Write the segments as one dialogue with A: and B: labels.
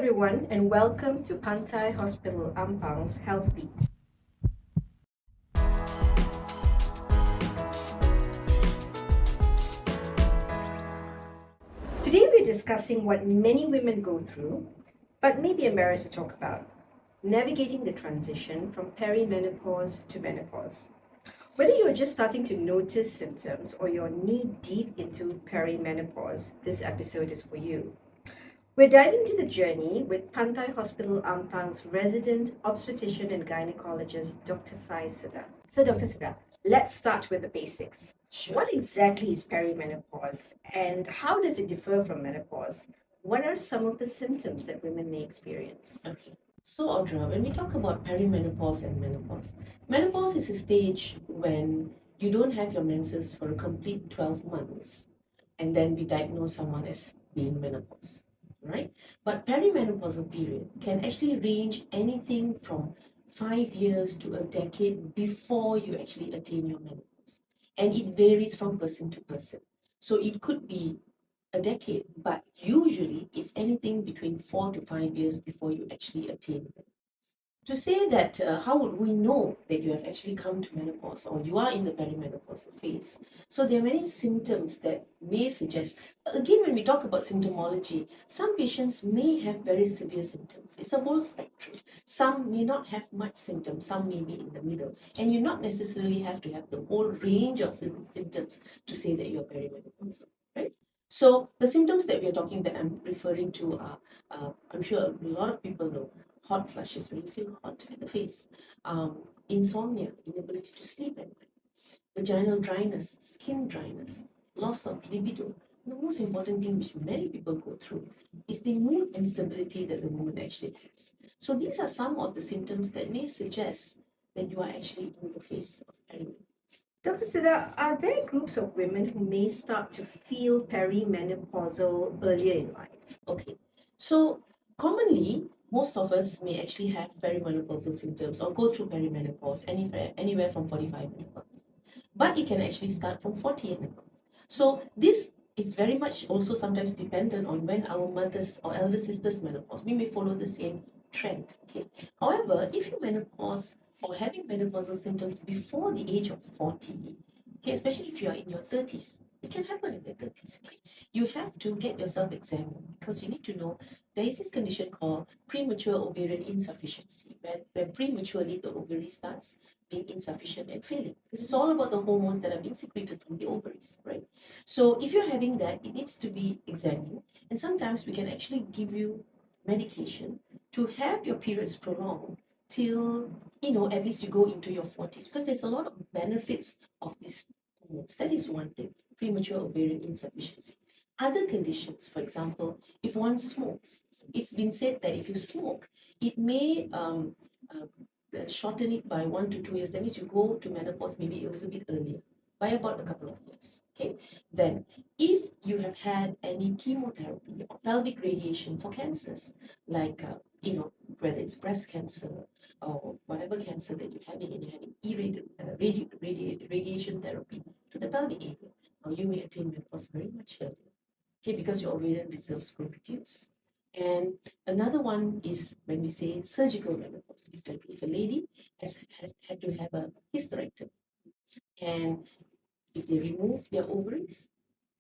A: everyone, and welcome to Pantai Hospital Ampang's Health Beat. Today we're discussing what many women go through, but may be embarrassed to talk about: navigating the transition from perimenopause to menopause. Whether you're just starting to notice symptoms or you're knee-deep into perimenopause, this episode is for you. We're diving into the journey with Pantai Hospital Ampang's resident obstetrician and gynecologist, Dr. Sai Sudha. So, Dr. Sudha, let's start with the basics.
B: Sure.
A: What exactly is perimenopause and how does it differ from menopause? What are some of the symptoms that women may experience?
B: Okay. So, Audra, when we talk about perimenopause and menopause is a stage when you don't have your menses for a complete 12 months, and then we diagnose someone as being menopause, right? But perimenopausal period can actually range anything from 5 years to a decade before you actually attain your menopause. And it varies from person to person. So it could be a decade, but usually it's anything between 4 to 5 years before you actually attain menopause. To say that, how would we know that you have actually come to menopause or you are in the perimenopausal phase? So there are many symptoms that may suggest. Again, when we talk about symptomology, some patients may have very severe symptoms. It's a whole spectrum. Some may not have much symptoms, some may be in the middle. And you not necessarily have to have the whole range of symptoms to say that you're perimenopausal, right? So the symptoms that we're talking, that I'm referring to are, I'm sure a lot of people know, hot flushes when you feel hot at the face, insomnia, inability to sleep at night, vaginal dryness, skin dryness, loss of libido. The most important thing which many people go through is the mood instability that the woman actually has. So these are some of the symptoms that may suggest that you are actually in the phase of perimenopause.
A: Dr. Sudha, are there groups of women who may start to feel perimenopausal earlier in life?
B: Okay, so commonly, most of us may actually have perimenopausal symptoms or go through perimenopause anywhere from 45 and above. But it can actually start from 40 and above. So this is very much also sometimes dependent on when our mothers or elder sisters menopause. We may follow the same trend. Okay. However, if you menopause or having menopausal symptoms before the age of 40, okay, especially if you are in your 30s, it can happen in the 30s. Okay. You have to get yourself examined because you need to know there is this condition called premature ovarian insufficiency, where prematurely the ovary starts being insufficient and failing. Because it's all about the hormones that are being secreted from the ovaries, right? So if you're having that, it needs to be examined. And sometimes we can actually give you medication to have your periods prolonged till, at least you go into your 40s. Because there's a lot of benefits of these hormones. That is one thing, premature ovarian insufficiency. Other conditions, for example, if one smokes, it's been said that if you smoke, it may shorten it by 1 to 2 years. That means you go to menopause maybe a little bit earlier, by about a couple of years. Okay. Then, if you have had any chemotherapy or pelvic radiation for cancers, like whether it's breast cancer or whatever cancer that you're having, and you're having radiation therapy to the pelvic area, now you may attain menopause very much earlier. Okay, because your ovarian reserves will reduce. And another one is when we say surgical menopause. It's like if a lady has had to have a hysterectomy, and if they remove their ovaries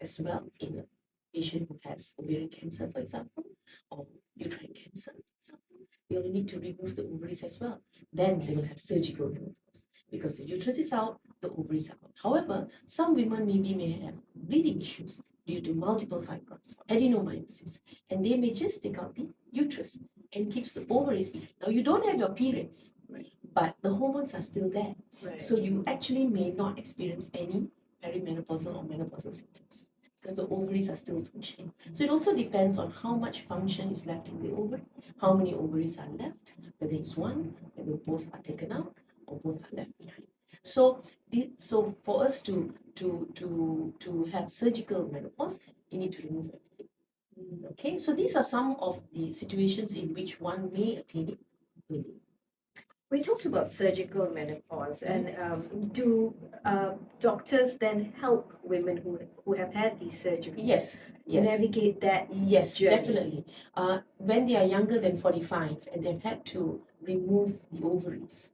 B: as well in a patient who has ovarian cancer, for example, or uterine cancer, for example, they will need to remove the ovaries as well. Then they will have surgical menopause because the uterus is out, the ovaries are out. However, some women maybe may have bleeding issues due to multiple fibroids or adenomyosis, and they may just take out the uterus and keeps the ovaries behind. Now you don't have your periods,
A: Right.
B: but the hormones are still there.
A: Right.
B: So you actually may not experience any perimenopausal or menopausal symptoms because the ovaries are still functioning. So it also depends on how much function is left in the ovary, how many ovaries are left, whether it's one, whether both are taken out or both are left behind. So for us to have surgical menopause, you need to remove everything. Okay, so these are some of the situations in which one may attain it early.
A: We talked about surgical menopause, and do doctors then help women who have had these surgeries
B: Yes, yes.
A: navigate that
B: Yes,
A: journey?
B: definitely. When they are younger than 45 and they've had to remove the ovaries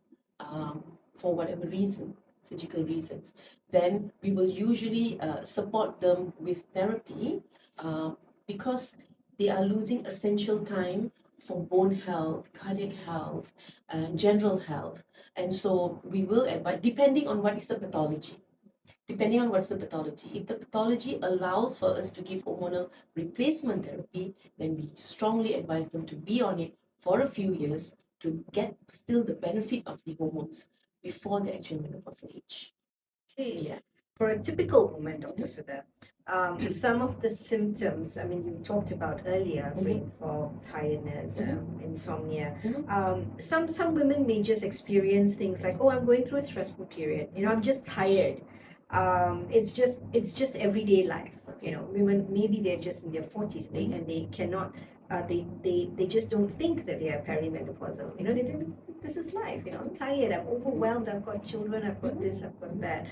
B: for whatever reason, surgical reasons, then we will usually support them with therapy uh, because they are losing essential time for bone health, cardiac health, and general health. And so we will advise, depending on what is the pathology. Depending on what's the pathology. If the pathology allows for us to give hormonal replacement therapy, then we strongly advise them to be on it for a few years to get still the benefit of the hormones before the actual menopausal age.
A: Okay.
B: Yeah.
A: For a typical woman, Dr. Sudha, some of the symptoms, I mean, you talked about earlier, brain fog, tiredness, insomnia. Some women may just experience things like, oh, I'm going through a stressful period. I'm just tired. It's just everyday life. Women, maybe they're just in their 40s and they cannot, they just don't think that they are perimenopausal. They think this is life. I'm tired, I'm overwhelmed, I've got children, I've got this, I've got that.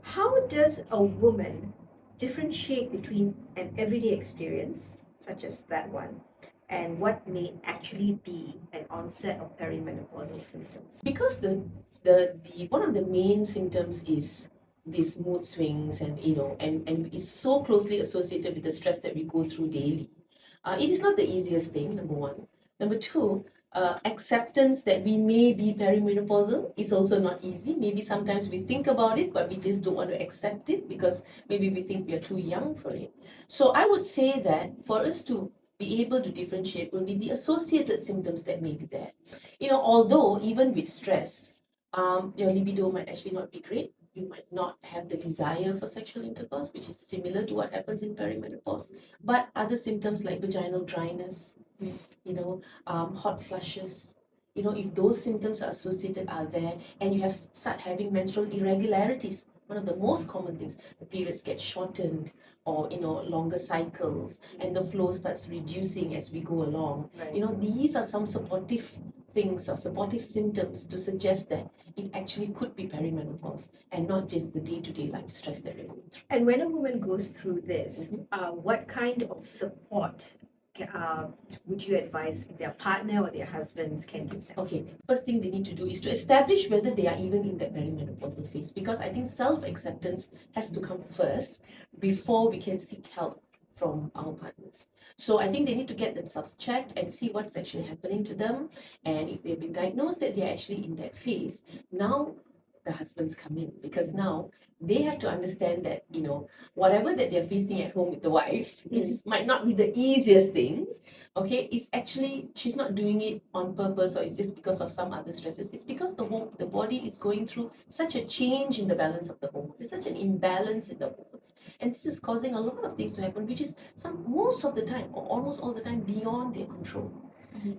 A: How does a woman differentiate between an everyday experience, such as that one, and what may actually be an onset of perimenopausal symptoms?
B: Because the one of the main symptoms is these mood swings and is so closely associated with the stress that we go through daily. It is not the easiest thing, number one. Number two, acceptance that we may be perimenopausal is also not easy. Maybe sometimes we think about it, but we just don't want to accept it because maybe we think we are too young for it. So I would say that for us to be able to differentiate will be the associated symptoms that may be there. Although even with stress, your libido might actually not be great. You might not have the desire for sexual intercourse, which is similar to what happens in perimenopause. But other symptoms like vaginal dryness, hot flushes, if those symptoms are associated are there, and you start having menstrual irregularities, one of the most common things, the periods get shortened or longer cycles, and the flow starts reducing as we go along.
A: Right.
B: These are some supportive things or supportive symptoms to suggest that it actually could be perimenopause and not just the day-to-day life stress that we're going through.
A: And when a woman goes through this, what kind of support would you advise their partner or their husbands can give them?
B: Okay, first thing they need to do is to establish whether they are even in that perimenopausal phase, because I think self-acceptance has to come first before we can seek help from our partners. So I think they need to get themselves checked and see what's actually happening to them, and if they've been diagnosed that they're actually in that phase, now the husbands come in, because now they have to understand that whatever that they're facing at home with the wife, it might not be the easiest things. Okay, it's actually she's not doing it on purpose, or it's just because of some other stresses. It's because the body is going through such a change in the balance of the hormones. It's such an imbalance in the hormones, and this is causing a lot of things to happen, which is most of the time or almost all the time beyond their control.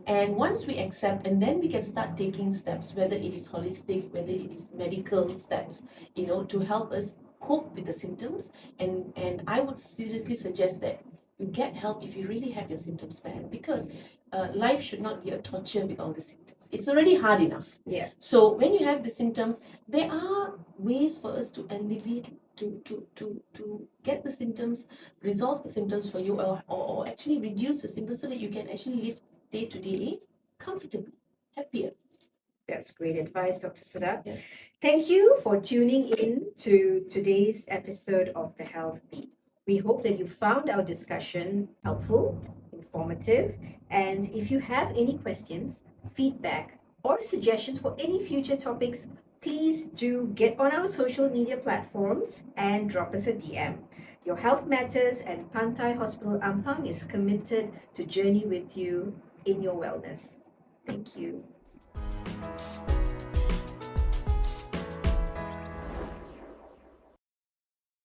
B: And once we accept, and then we can start taking steps, whether it is holistic, whether it is medical steps, to help us cope with the symptoms. And I would seriously suggest that you get help if you really have your symptoms bad, because life should not be a torture with all the symptoms. It's already hard enough.
A: Yeah.
B: So when you have the symptoms, there are ways for us to alleviate, to get the symptoms, resolve the symptoms for you, or actually reduce the symptoms so that you can actually live day to day comfortably, happier.
A: That's great advice, Dr. Sudha.
B: Yeah.
A: Thank you for tuning in to today's episode of The Health Beat. We hope that you found our discussion helpful, informative, and if you have any questions, feedback, or suggestions for any future topics, please do get on our social media platforms and drop us a DM. Your health matters, and Pantai Hospital Ampang is committed to journey with you in your wellness. Thank you.